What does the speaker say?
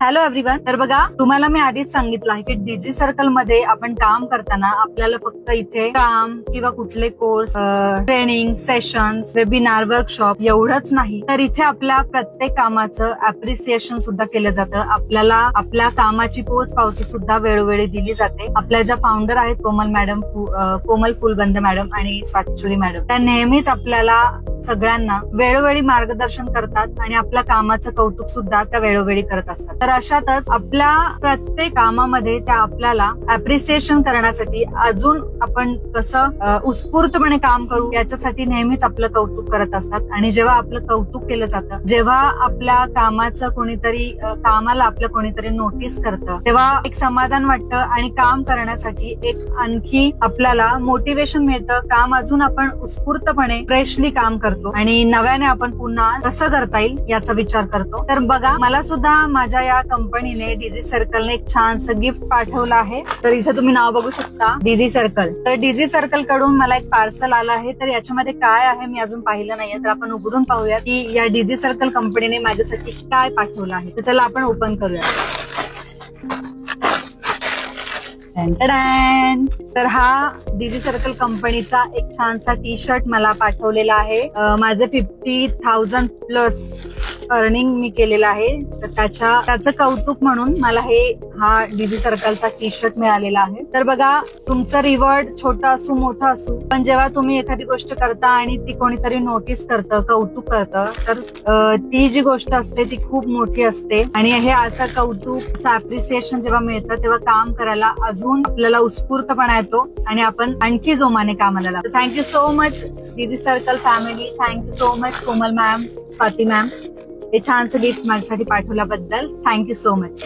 Hello everyone. तर बघा, तुम्हाला मी आधीच सांगितलं आहे की डीजी सर्कल मध्ये आपण काम करताना आपल्याला फक्त इथे काम किंवा कुठले course, training, sessions, webinar, workshop एवढंच नाही, तर इथे आपल्या प्रत्येक कामाचं अप्रिसिएशन सुद्धा केलं जातं. आपल्याला आपल्या कामाची पोच पावती सुद्धा वेळोवेळी दिली जाते. आपल्या ज्या फाउंडर आहेत कोमल फुलबंद मॅडम आणि स्वाती मॅडम, त्या नेहमीच आपल्याला सगळ्यांना वेळोवेळी मार्गदर्शन करतात आणि आपल्या कामाचं कौतुक सुद्धा त्या वेळोवेळी करत असतात. तर अशातच आपल्या प्रत्येक कामामध्ये त्या आपल्याला अप्रिसिएशन करण्यासाठी अजून आपण कसं उत्स्फूर्तपणे काम करू याच्यासाठी नेहमीच आपलं कौतुक करत असतात. आणि जेव्हा आपलं कौतुक केलं जातं, जेव्हा आपल्या कामाचं कामाला आपलं कोणीतरी नोटीस करतं, तेव्हा एक समाधान वाटतं आणि काम करण्यासाठी एक आणखी आपल्याला मोटिवेशन मिळतं. काम अजून आपण उत्स्फूर्तपणे फ्रेशली काम करतो आणि नव्याने आपण पुन्हा कसं करता येईल याचा विचार करतो. तर बघा, मला सुद्धा माझ्या या कंपनीने डीजी सर्कलने एक छानसं गिफ्ट पाठवलं आहे. तर इथे तुम्ही नाव बघू शकता, डीजी सर्कल. तर डीजी सर्कल कडून मला एक पार्सल आलं आहे. तर याच्यामध्ये काय आहे मी अजून पाहिलं नाहीये, तर आपण उघडून पाहूया की या डीजी सर्कल कंपनीने माझ्यासाठी काय पाठवलं आहे. तर चला आपण ओपन करूया. तर हा डीजी सर्कल कंपनीचा एक छानसा टी शर्ट मला पाठवलेला आहे. माझे 50,000 प्लस अर्निंग मी केलेलं आहे. तर त्याचं कौतुक म्हणून मला हा डीजी सर्कलचा टी शर्ट मिळालेला आहे. तर बघा, तुमचं रिवॉर्ड छोटं असू मोठं असू, पण जेव्हा तुम्ही एखादी गोष्ट करता आणि ती कोणीतरी नोटीस करतं, कौतुक करतं, तर ती जी गोष्ट असते ती खूप मोठी असते. आणि हे असं कौतुक, असं अप्रिसिएशन जेव्हा मिळतं तेव्हा काम करायला अजून आपल्याला उत्स्फूर्तपणा येतो आणि आपण आणखी जोमाने कामाला लागतो. Thank you so much DG circle family. Thank you so much Komal ma'am, Swati ma'am, हे छानसं गिफ्ट माझ्यासाठी पाठवल्याबद्दल. Thank you so much.